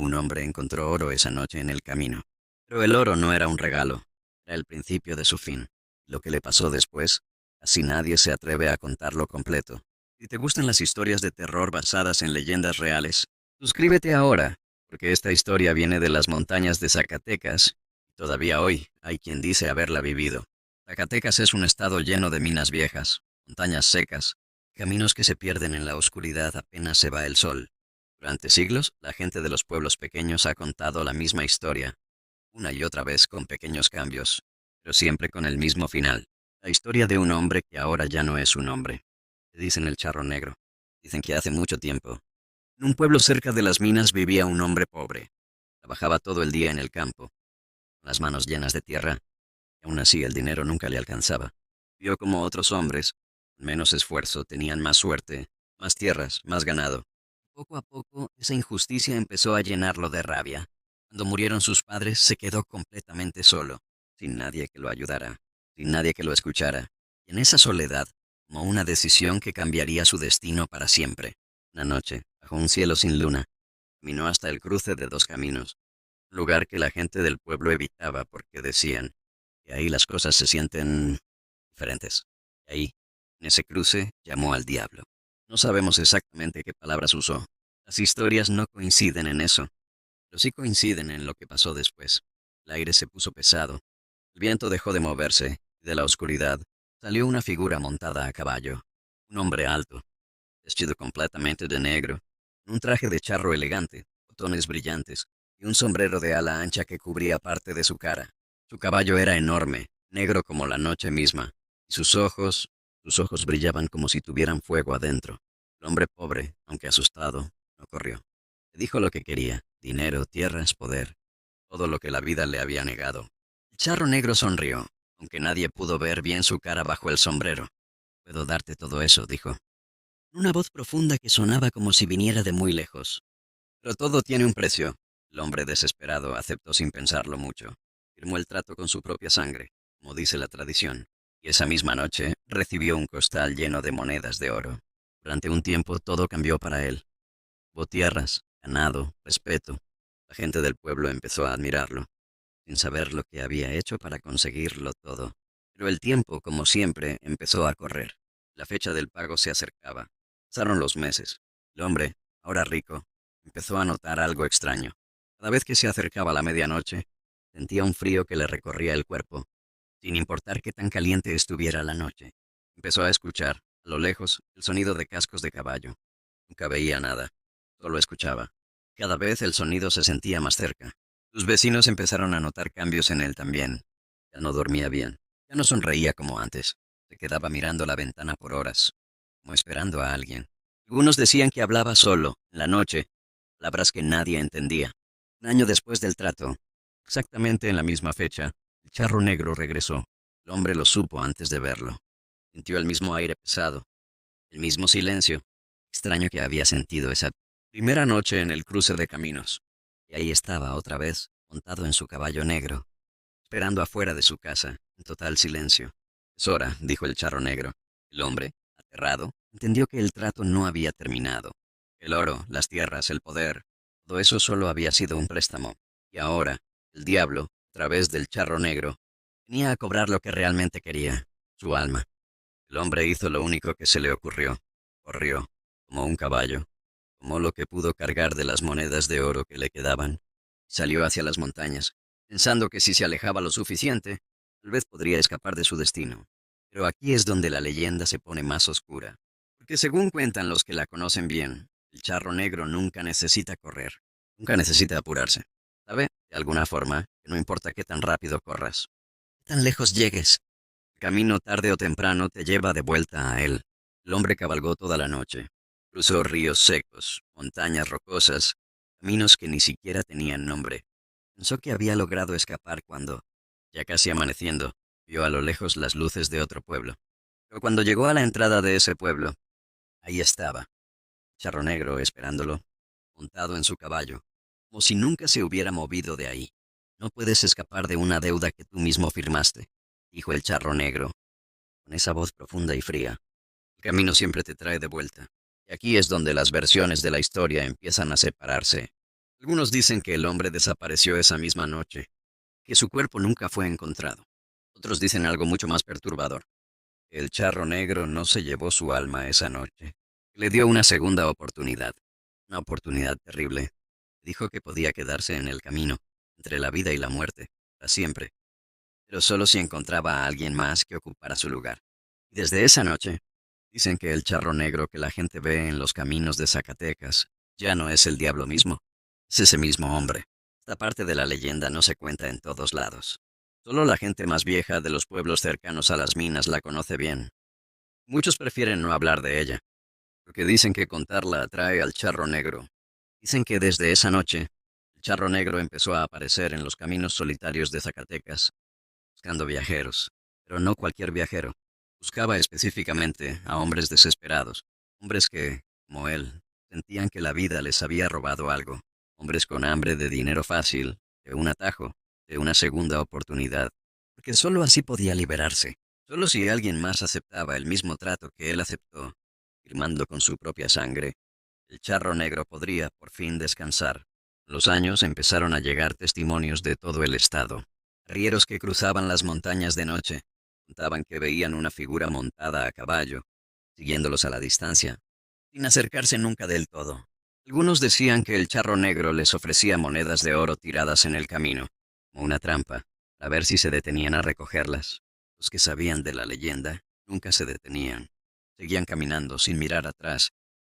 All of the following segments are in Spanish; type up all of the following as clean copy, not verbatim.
un hombre encontró oro esa noche en el camino. Pero el oro no era un regalo, era el principio de su fin. Lo que le pasó después, casi nadie se atreve a contarlo completo. Si te gustan las historias de terror basadas en leyendas reales, suscríbete ahora, porque esta historia viene de las montañas de Zacatecas, y todavía hoy hay quien dice haberla vivido. Zacatecas es un estado lleno de minas viejas, montañas secas, caminos que se pierden en la oscuridad apenas se va el sol. Durante siglos, la gente de los pueblos pequeños ha contado la misma historia, una y otra vez con pequeños cambios, pero siempre con el mismo final. La historia de un hombre que ahora ya no es un hombre. Le dicen el charro negro. Dicen que hace mucho tiempo, en un pueblo cerca de las minas vivía un hombre pobre. Trabajaba todo el día en el campo, con las manos llenas de tierra, y aún así el dinero nunca le alcanzaba. Vio como otros hombres, con menos esfuerzo, tenían más suerte, más tierras, más ganado. Poco a poco, esa injusticia empezó a llenarlo de rabia. Cuando murieron sus padres, se quedó completamente solo, sin nadie que lo ayudara, sin nadie que lo escuchara. Y en esa soledad, tomó una decisión que cambiaría su destino para siempre. Una noche, bajo un cielo sin luna, caminó hasta el cruce de dos caminos, un lugar que la gente del pueblo evitaba porque decían que ahí las cosas se sienten diferentes. Y ahí, en ese cruce, llamó al diablo. No sabemos exactamente qué palabras usó. Las historias no coinciden en eso, pero sí coinciden en lo que pasó después. El aire se puso pesado, el viento dejó de moverse, y de la oscuridad salió una figura montada a caballo. Un hombre alto, vestido completamente de negro, con un traje de charro elegante, botones brillantes, y un sombrero de ala ancha que cubría parte de su cara. Su caballo era enorme, negro como la noche misma, y sus ojos brillaban como si tuvieran fuego adentro. El hombre pobre, aunque asustado, no corrió. Le dijo lo que quería: dinero, tierras, poder, todo lo que la vida le había negado. El charro negro sonrió, aunque nadie pudo ver bien su cara bajo el sombrero. Puedo darte todo eso, dijo, una voz profunda que sonaba como si viniera de muy lejos. Pero todo tiene un precio. El hombre desesperado aceptó sin pensarlo mucho. Firmó el trato con su propia sangre, como dice la tradición, y esa misma noche recibió un costal lleno de monedas de oro. Durante un tiempo todo cambió para él. Hubo tierras, ganado, respeto. La gente del pueblo empezó a admirarlo, sin saber lo que había hecho para conseguirlo todo. Pero el tiempo, como siempre, empezó a correr. La fecha del pago se acercaba. Pasaron los meses. El hombre, ahora rico, empezó a notar algo extraño. Cada vez que se acercaba la medianoche, sentía un frío que le recorría el cuerpo, sin importar qué tan caliente estuviera la noche. Empezó a escuchar, a lo lejos, el sonido de cascos de caballo. Nunca veía nada, solo escuchaba. Cada vez el sonido se sentía más cerca. Sus vecinos empezaron a notar cambios en él también. Ya no dormía bien, ya no sonreía como antes. Se quedaba mirando la ventana por horas, como esperando a alguien. Algunos decían que hablaba solo, en la noche, palabras que nadie entendía. Un año después del trato, exactamente en la misma fecha, el charro negro regresó. El hombre lo supo antes de verlo. Sintió el mismo aire pesado, el mismo silencio extraño que había sentido esa primera noche en el cruce de caminos. Y ahí estaba otra vez, montado en su caballo negro, esperando afuera de su casa, en total silencio. Es hora, dijo el charro negro. El hombre, aterrado, entendió que el trato no había terminado. El oro, las tierras, el poder, todo eso solo había sido un préstamo. Y ahora, el diablo, a través del charro negro, venía a cobrar lo que realmente quería, su alma. El hombre hizo lo único que se le ocurrió. Corrió, como un caballo, tomó lo que pudo cargar de las monedas de oro que le quedaban, y salió hacia las montañas, pensando que si se alejaba lo suficiente, tal vez podría escapar de su destino. Pero aquí es donde la leyenda se pone más oscura, porque según cuentan los que la conocen bien, el charro negro nunca necesita correr, nunca necesita apurarse. ¿Sabe? De alguna forma, que no importa qué tan rápido corras, qué tan lejos llegues, el camino tarde o temprano te lleva de vuelta a él. El hombre cabalgó toda la noche. Cruzó ríos secos, montañas rocosas, caminos que ni siquiera tenían nombre. Pensó que había logrado escapar cuando, ya casi amaneciendo, vio a lo lejos las luces de otro pueblo. Pero cuando llegó a la entrada de ese pueblo, ahí estaba, Charro Negro esperándolo, montado en su caballo, como si nunca se hubiera movido de ahí. No puedes escapar de una deuda que tú mismo firmaste, dijo el Charro Negro, con esa voz profunda y fría. El camino siempre te trae de vuelta. Y aquí es donde las versiones de la historia empiezan a separarse. Algunos dicen que el hombre desapareció esa misma noche, que su cuerpo nunca fue encontrado. Otros dicen algo mucho más perturbador. El charro negro no se llevó su alma esa noche. Le dio una segunda oportunidad. Una oportunidad terrible. Dijo que podía quedarse en el camino, entre la vida y la muerte, para siempre, pero solo si encontraba a alguien más que ocupara su lugar. Y desde esa noche, dicen que el charro negro que la gente ve en los caminos de Zacatecas ya no es el diablo mismo, es ese mismo hombre. Esta parte de la leyenda no se cuenta en todos lados. Solo la gente más vieja de los pueblos cercanos a las minas la conoce bien. Muchos prefieren no hablar de ella, porque dicen que contarla atrae al charro negro. Dicen que desde esa noche, el charro negro empezó a aparecer en los caminos solitarios de Zacatecas, buscando viajeros, pero no cualquier viajero. Buscaba específicamente a hombres desesperados, hombres que, como él, sentían que la vida les había robado algo, hombres con hambre de dinero fácil, de un atajo, de una segunda oportunidad, porque solo así podía liberarse, solo si alguien más aceptaba el mismo trato que él aceptó, firmando con su propia sangre, el charro negro podría por fin descansar. Los años empezaron a llegar testimonios de todo el estado. Arrieros que cruzaban las montañas de noche contaban que veían una figura montada a caballo, siguiéndolos a la distancia, sin acercarse nunca del todo. Algunos decían que el charro negro les ofrecía monedas de oro tiradas en el camino, como una trampa, a ver si se detenían a recogerlas. Los que sabían de la leyenda nunca se detenían. Seguían caminando sin mirar atrás,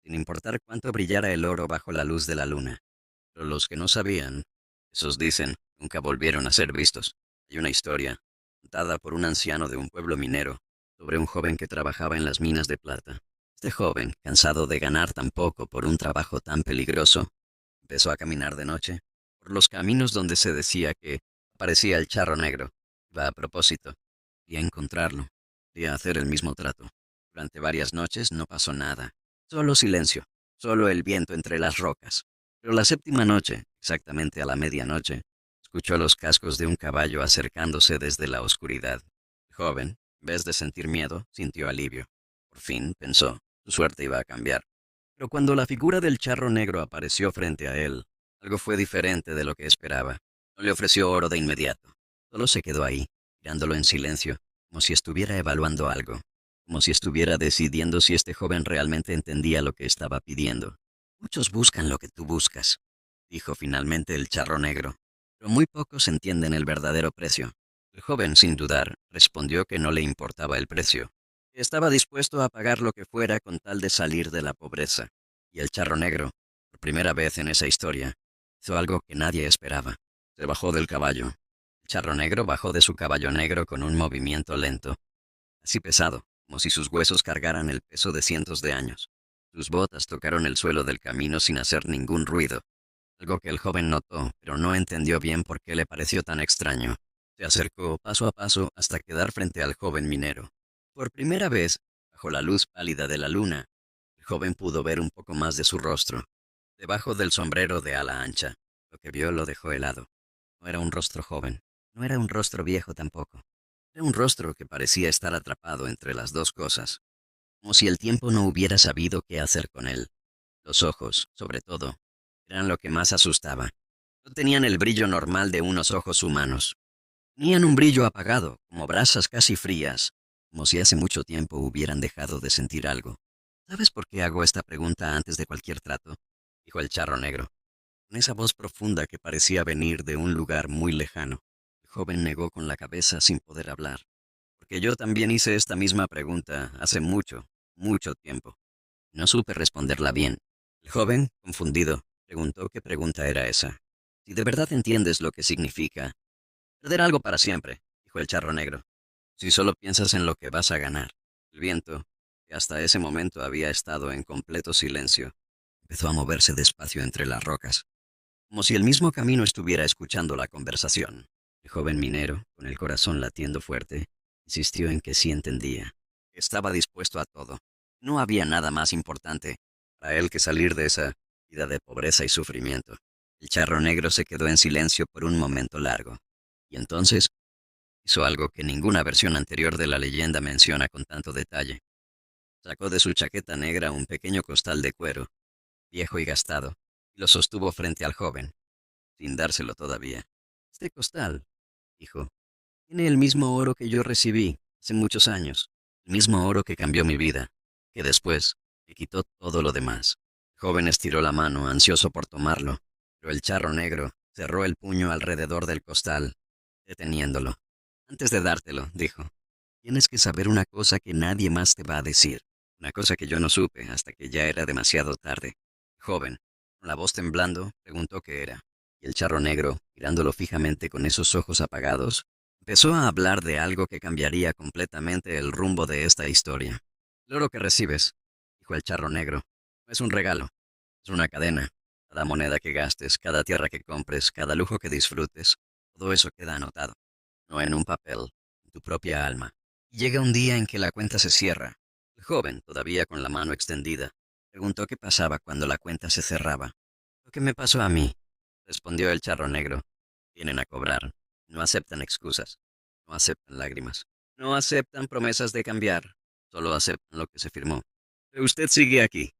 sin importar cuánto brillara el oro bajo la luz de la luna. Pero los que no sabían, esos dicen, nunca volvieron a ser vistos. Hay una historia, contada por un anciano de un pueblo minero, sobre un joven que trabajaba en las minas de plata. Este joven, cansado de ganar tan poco por un trabajo tan peligroso, empezó a caminar de noche, por los caminos donde se decía que aparecía el charro negro. Iba a propósito, quería encontrarlo, quería hacer el mismo trato. Durante varias noches no pasó nada, solo silencio, solo el viento entre las rocas. Pero la séptima noche, exactamente a la medianoche, escuchó los cascos de un caballo acercándose desde la oscuridad. El joven, en vez de sentir miedo, sintió alivio. Por fin, pensó, su suerte iba a cambiar. Pero cuando la figura del charro negro apareció frente a él, algo fue diferente de lo que esperaba. No le ofreció oro de inmediato. Solo se quedó ahí, mirándolo en silencio, como si estuviera evaluando algo, como si estuviera decidiendo si este joven realmente entendía lo que estaba pidiendo. Muchos buscan lo que tú buscas, dijo finalmente el charro negro, pero muy pocos entienden el verdadero precio. El joven, sin dudar, respondió que no le importaba el precio, que estaba dispuesto a pagar lo que fuera con tal de salir de la pobreza. Y el charro negro, por primera vez en esa historia, hizo algo que nadie esperaba. Se bajó del caballo. El charro negro bajó de su caballo negro con un movimiento lento, así pesado, como si sus huesos cargaran el peso de cientos de años. Sus botas tocaron el suelo del camino sin hacer ningún ruido, algo que el joven notó, pero no entendió bien por qué le pareció tan extraño. Se acercó paso a paso hasta quedar frente al joven minero. Por primera vez, bajo la luz pálida de la luna, el joven pudo ver un poco más de su rostro, debajo del sombrero de ala ancha. Lo que vio lo dejó helado. No era un rostro joven, no era un rostro viejo tampoco. Era un rostro que parecía estar atrapado entre las dos cosas, como si el tiempo no hubiera sabido qué hacer con él. Los ojos, sobre todo, eran lo que más asustaba. No tenían el brillo normal de unos ojos humanos. Tenían un brillo apagado, como brasas casi frías, como si hace mucho tiempo hubieran dejado de sentir algo. ¿Sabes por qué hago esta pregunta antes de cualquier trato?, dijo el charro negro, con esa voz profunda que parecía venir de un lugar muy lejano. El joven negó con la cabeza sin poder hablar. Porque yo también hice esta misma pregunta hace mucho, mucho tiempo. No supe responderla bien. El joven, confundido, preguntó qué pregunta era esa. Si de verdad entiendes lo que significa perder algo para siempre, dijo el charro negro. Si solo piensas en lo que vas a ganar. El viento, que hasta ese momento había estado en completo silencio, empezó a moverse despacio entre las rocas, como si el mismo camino estuviera escuchando la conversación. El joven minero, con el corazón latiendo fuerte, insistió en que sí entendía, que estaba dispuesto a todo. No había nada más importante para él que salir de esa vida de pobreza y sufrimiento. El charro negro se quedó en silencio por un momento largo, y entonces hizo algo que ninguna versión anterior de la leyenda menciona con tanto detalle. Sacó de su chaqueta negra un pequeño costal de cuero, viejo y gastado, y lo sostuvo frente al joven, sin dárselo todavía. Este costal, dijo, tiene el mismo oro que yo recibí hace muchos años, el mismo oro que cambió mi vida, que después me quitó todo lo demás. El joven estiró la mano, ansioso por tomarlo, pero el charro negro cerró el puño alrededor del costal, deteniéndolo. Antes de dártelo, dijo, tienes que saber una cosa que nadie más te va a decir, una cosa que yo no supe hasta que ya era demasiado tarde. El joven, con la voz temblando, preguntó qué era, y el charro negro, mirándolo fijamente con esos ojos apagados, empezó a hablar de algo que cambiaría completamente el rumbo de esta historia. El oro que recibes, dijo el charro negro, no es un regalo, es una cadena. Cada moneda que gastes, cada tierra que compres, cada lujo que disfrutes, todo eso queda anotado, no en un papel, en tu propia alma. Y llega un día en que la cuenta se cierra. El joven, todavía con la mano extendida, preguntó qué pasaba cuando la cuenta se cerraba. Lo que me pasó a mí, respondió el charro negro. Vienen a cobrar. No aceptan excusas. No aceptan lágrimas. No aceptan promesas de cambiar. Solo aceptan lo que se firmó. Pero usted sigue aquí,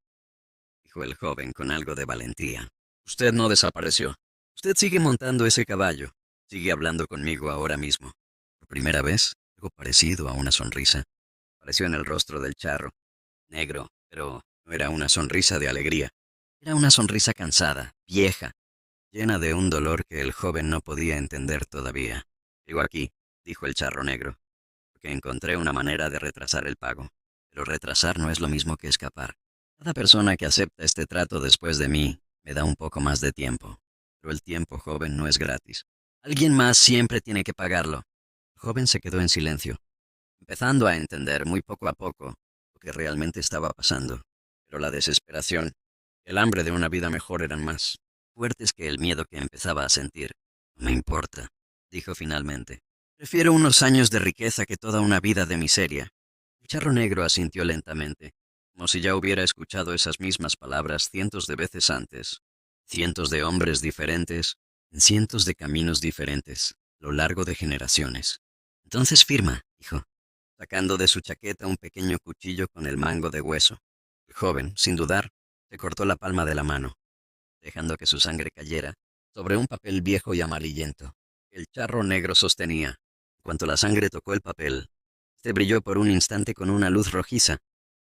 dijo el joven con algo de valentía. Usted no desapareció. Usted sigue montando ese caballo. Sigue hablando conmigo ahora mismo. Por primera vez, algo parecido a una sonrisa apareció en el rostro del charro, negro, pero no era una sonrisa de alegría. Era una sonrisa cansada, vieja, llena de un dolor que el joven no podía entender todavía. Llego aquí, dijo el charro negro, porque encontré una manera de retrasar el pago. Pero retrasar no es lo mismo que escapar. Cada persona que acepta este trato después de mí me da un poco más de tiempo. Pero el tiempo, joven, no es gratis. Alguien más siempre tiene que pagarlo. El joven se quedó en silencio, empezando a entender muy poco a poco lo que realmente estaba pasando. Pero la desesperación, el hambre de una vida mejor eran más fuertes que el miedo que empezaba a sentir. No me importa, dijo finalmente. Prefiero unos años de riqueza que toda una vida de miseria. El charro negro asintió lentamente, como si ya hubiera escuchado esas mismas palabras cientos de veces antes. Cientos de hombres diferentes, en cientos de caminos diferentes, a lo largo de generaciones. Entonces firma, dijo, sacando de su chaqueta un pequeño cuchillo con el mango de hueso. El joven, sin dudar, se cortó la palma de la mano, dejando que su sangre cayera sobre un papel viejo y amarillento. El charro negro sostenía. En cuanto la sangre tocó el papel, este brilló por un instante con una luz rojiza.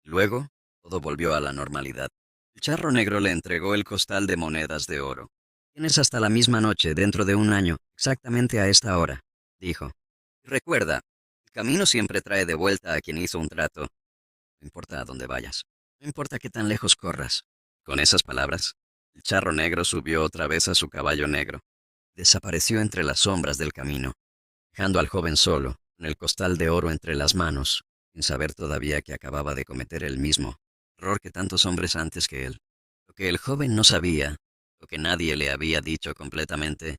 Luego, todo volvió a la normalidad. El charro negro le entregó el costal de monedas de oro. Tienes hasta la misma noche, dentro de un año, exactamente a esta hora, dijo. Y recuerda, el camino siempre trae de vuelta a quien hizo un trato. No importa a dónde vayas, no importa qué tan lejos corras. Con esas palabras, el charro negro subió otra vez a su caballo negro. Desapareció entre las sombras del camino, dejando al joven solo, con el costal de oro entre las manos, sin saber todavía que acababa de cometer el mismo error que tantos hombres antes que él. Lo que el joven no sabía, lo que nadie le había dicho completamente,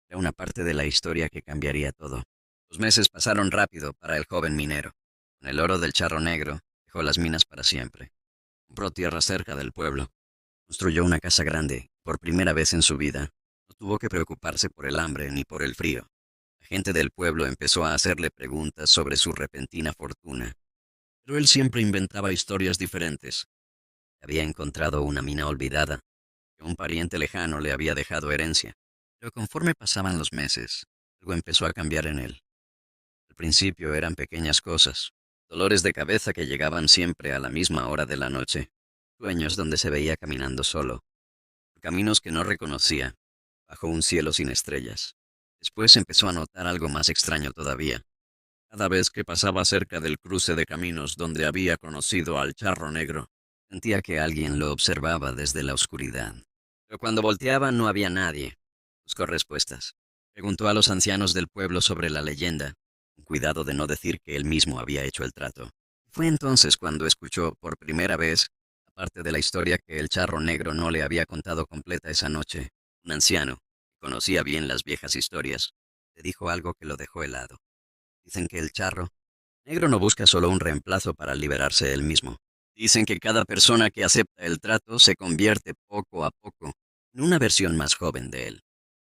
era una parte de la historia que cambiaría todo. Los meses pasaron rápido para el joven minero. Con el oro del charro negro, dejó las minas para siempre. Compró tierra cerca del pueblo. Construyó una casa grande. Por primera vez en su vida, no tuvo que preocuparse por el hambre ni por el frío. La gente del pueblo empezó a hacerle preguntas sobre su repentina fortuna, pero él siempre inventaba historias diferentes. Había encontrado una mina olvidada, que un pariente lejano le había dejado herencia. Pero conforme pasaban los meses, algo empezó a cambiar en él. Al principio eran pequeñas cosas, dolores de cabeza que llegaban siempre a la misma hora de la noche, sueños donde se veía caminando solo, por caminos que no reconocía, bajo un cielo sin estrellas. Después empezó a notar algo más extraño todavía. Cada vez que pasaba cerca del cruce de caminos donde había conocido al charro negro, sentía que alguien lo observaba desde la oscuridad. Pero cuando volteaba no había nadie. Buscó respuestas. Preguntó a los ancianos del pueblo sobre la leyenda, con cuidado de no decir que él mismo había hecho el trato. Fue entonces cuando escuchó por primera vez la parte de la historia que el charro negro no le había contado completa esa noche. Un anciano, que conocía bien las viejas historias, le dijo algo que lo dejó helado. Dicen que el charro negro no busca solo un reemplazo para liberarse él mismo. Dicen que cada persona que acepta el trato se convierte poco a poco en una versión más joven de él,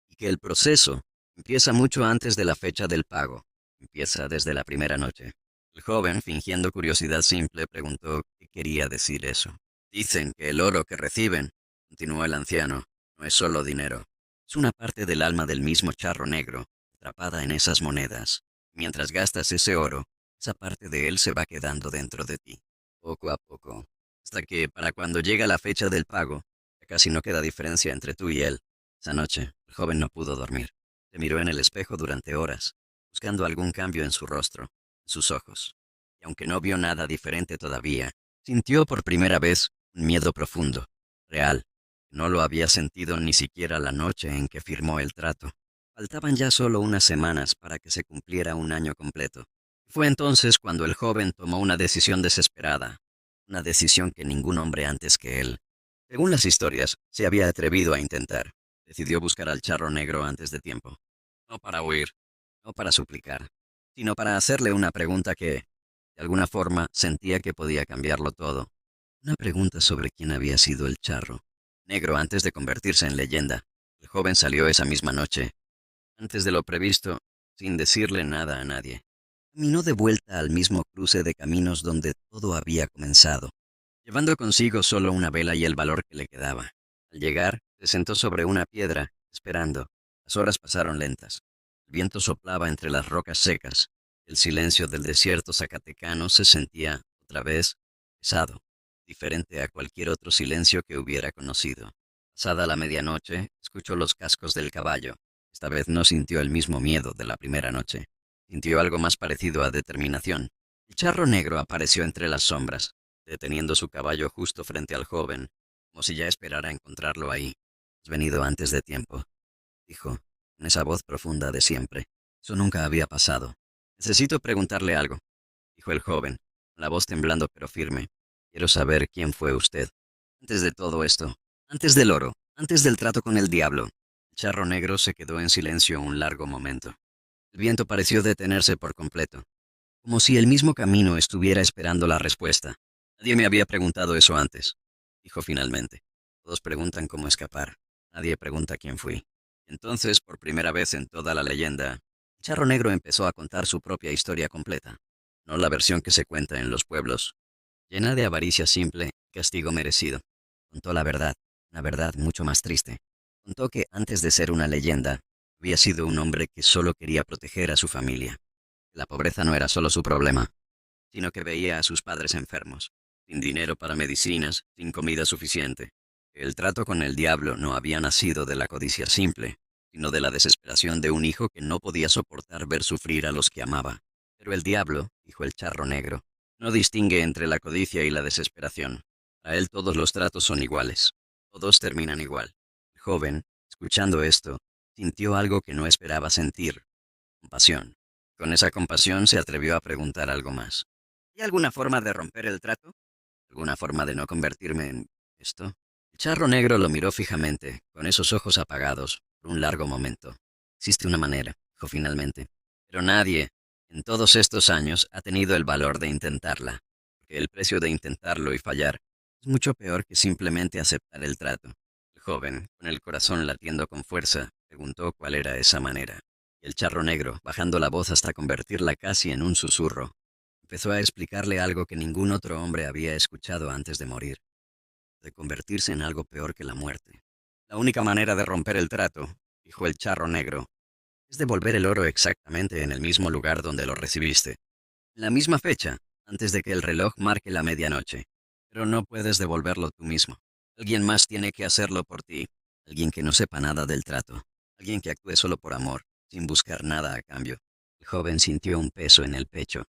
y que el proceso empieza mucho antes de la fecha del pago, empieza desde la primera noche. El joven, fingiendo curiosidad simple, preguntó qué quería decir eso. Dicen que el oro que reciben, continuó el anciano, No es solo dinero. Es una parte del alma del mismo charro negro, atrapada en esas monedas. Mientras gastas ese oro, esa parte de él se va quedando dentro de ti, poco a poco, hasta que para cuando llega la fecha del pago, ya casi no queda diferencia entre tú y él. Esa noche, el joven no pudo dormir. Se miró en el espejo durante horas, buscando algún cambio en su rostro, en sus ojos. Y aunque no vio nada diferente todavía, sintió por primera vez un miedo profundo, real. No lo había sentido ni siquiera la noche en que firmó el trato. Faltaban ya solo unas semanas para que se cumpliera un año completo. Fue entonces cuando el joven tomó una decisión desesperada, una decisión que ningún hombre antes que él, según las historias, se había atrevido a intentar. Decidió buscar al charro negro antes de tiempo. No para huir, no para suplicar, sino para hacerle una pregunta que, de alguna forma, sentía que podía cambiarlo todo. Una pregunta sobre quién había sido el charro negro antes de convertirse en leyenda. El joven salió esa misma noche, antes de lo previsto, sin decirle nada a nadie. Caminó de vuelta al mismo cruce de caminos donde todo había comenzado, llevando consigo solo una vela y el valor que le quedaba. Al llegar, se sentó sobre una piedra, esperando. Las horas pasaron lentas. El viento soplaba entre las rocas secas. El silencio del desierto zacatecano se sentía, otra vez, pesado, diferente a cualquier otro silencio que hubiera conocido. Pasada la medianoche, escuchó los cascos del caballo. Esta vez no sintió el mismo miedo de la primera noche. Sintió algo más parecido a determinación. El charro negro apareció entre las sombras, deteniendo su caballo justo frente al joven, como si ya esperara encontrarlo ahí. Has venido antes de tiempo, dijo, con esa voz profunda de siempre. Eso nunca había pasado. Necesito preguntarle algo, dijo el joven, la voz temblando pero firme. Quiero saber quién fue usted. Antes de todo esto, antes del oro, antes del trato con el diablo. El charro negro se quedó en silencio un largo momento. El viento pareció detenerse por completo, como si el mismo camino estuviera esperando la respuesta. Nadie me había preguntado eso antes, dijo finalmente. Todos preguntan cómo escapar. Nadie pregunta quién fui. Entonces, por primera vez en toda la leyenda, el charro negro empezó a contar su propia historia completa, no la versión que se cuenta en los pueblos, llena de avaricia simple y castigo merecido. Contó la verdad, una verdad mucho más triste. Contó que antes de ser una leyenda, había sido un hombre que solo quería proteger a su familia. La pobreza no era solo su problema, sino que veía a sus padres enfermos, sin dinero para medicinas, sin comida suficiente. El trato con el diablo no había nacido de la codicia simple, sino de la desesperación de un hijo que no podía soportar ver sufrir a los que amaba. Pero el diablo, dijo el charro negro, no distingue entre la codicia y la desesperación. A él todos los tratos son iguales. Todos terminan igual. El joven, escuchando esto, sintió algo que no esperaba sentir: compasión. Con esa compasión se atrevió a preguntar algo más. ¿Hay alguna forma de romper el trato? ¿Alguna forma de no convertirme en esto? El charro negro lo miró fijamente, con esos ojos apagados, por un largo momento. Existe una manera, dijo finalmente. Pero nadie, en todos estos años, ha tenido el valor de intentarla. Porque el precio de intentarlo y fallar es mucho peor que simplemente aceptar el trato. El joven, con el corazón latiendo con fuerza, preguntó cuál era esa manera. Y el charro negro, bajando la voz hasta convertirla casi en un susurro, empezó a explicarle algo que ningún otro hombre había escuchado antes de morir, de convertirse en algo peor que la muerte. La única manera de romper el trato, dijo el charro negro, es devolver el oro exactamente en el mismo lugar donde lo recibiste, en la misma fecha, antes de que el reloj marque la medianoche. Pero no puedes devolverlo tú mismo. Alguien más tiene que hacerlo por ti, alguien que no sepa nada del trato, alguien que actúe solo por amor, sin buscar nada a cambio. El joven sintió un peso en el pecho.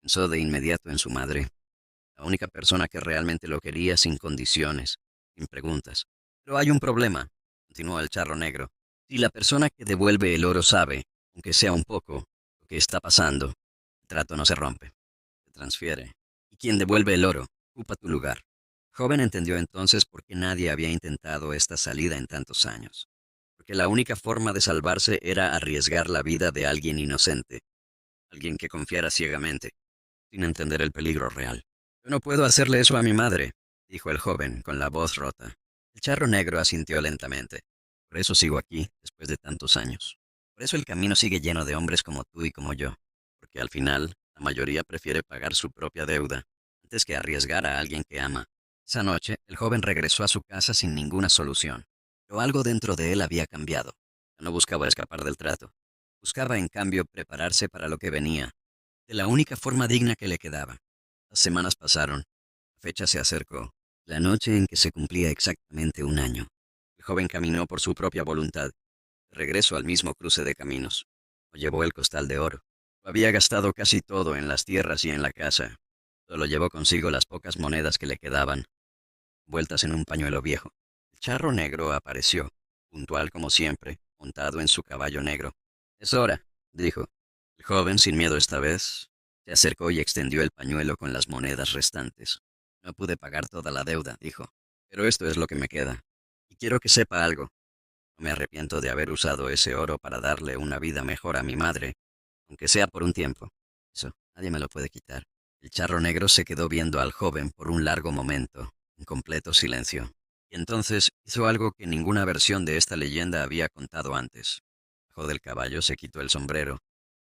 Pensó de inmediato en su madre, la única persona que realmente lo quería sin condiciones, sin preguntas. Pero hay un problema, continuó el charro negro. Si la persona que devuelve el oro sabe, aunque sea un poco, lo que está pasando, el trato no se rompe, se transfiere. Y quien devuelve el oro, ocupa tu lugar. El joven entendió entonces por qué nadie había intentado esta salida en tantos años. Porque la única forma de salvarse era arriesgar la vida de alguien inocente, alguien que confiara ciegamente, sin entender el peligro real. Yo no puedo hacerle eso a mi madre, dijo el joven, con la voz rota. El charro negro asintió lentamente. Por eso sigo aquí, después de tantos años. Por eso el camino sigue lleno de hombres como tú y como yo. Porque al final, la mayoría prefiere pagar su propia deuda, antes que arriesgar a alguien que ama. Esa noche, el joven regresó a su casa sin ninguna solución. Pero algo dentro de él había cambiado. No buscaba escapar del trato. Buscaba, en cambio, prepararse para lo que venía, de la única forma digna que le quedaba. Las semanas pasaron. La fecha se acercó. La noche en que se cumplía exactamente un año. El joven caminó por su propia voluntad, de regreso al mismo cruce de caminos. No llevó el costal de oro. Lo había gastado casi todo en las tierras y en la casa. Solo llevó consigo las pocas monedas que le quedaban, vueltas en un pañuelo viejo. El charro negro apareció, puntual como siempre, montado en su caballo negro. «Es hora», dijo. El joven, sin miedo esta vez, se acercó y extendió el pañuelo con las monedas restantes. «No pude pagar toda la deuda», dijo, «pero esto es lo que me queda. Y quiero que sepa algo. No me arrepiento de haber usado ese oro para darle una vida mejor a mi madre, aunque sea por un tiempo. Eso, nadie me lo puede quitar». El charro negro se quedó viendo al joven por un largo momento, en completo silencio. Y entonces hizo algo que ninguna versión de esta leyenda había contado antes. Bajó del caballo, se quitó el sombrero.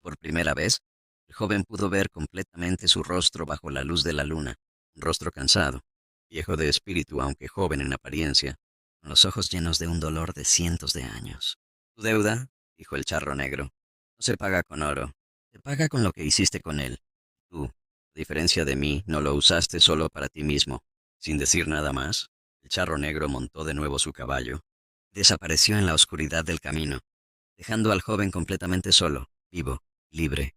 Por primera vez, el joven pudo ver completamente su rostro bajo la luz de la luna, un rostro cansado, viejo de espíritu aunque joven en apariencia, con los ojos llenos de un dolor de cientos de años. «Tu deuda», dijo el charro negro, «no se paga con oro, se paga con lo que hiciste con él. Tú, a diferencia de mí, no lo usaste solo para ti mismo». Sin decir nada más, el charro negro montó de nuevo su caballo. Desapareció en la oscuridad del camino, dejando al joven completamente solo, vivo, libre.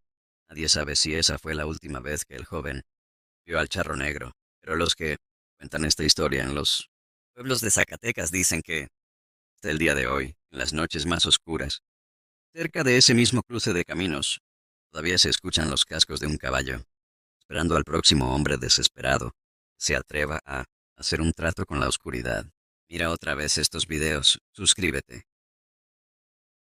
Nadie sabe si esa fue la última vez que el joven vio al charro negro, pero los que cuentan esta historia en los pueblos de Zacatecas dicen que, hasta el día de hoy, en las noches más oscuras, cerca de ese mismo cruce de caminos, todavía se escuchan los cascos de un caballo, esperando al próximo hombre desesperado que se atreva a hacer un trato con la oscuridad. Mira otra vez estos videos, suscríbete.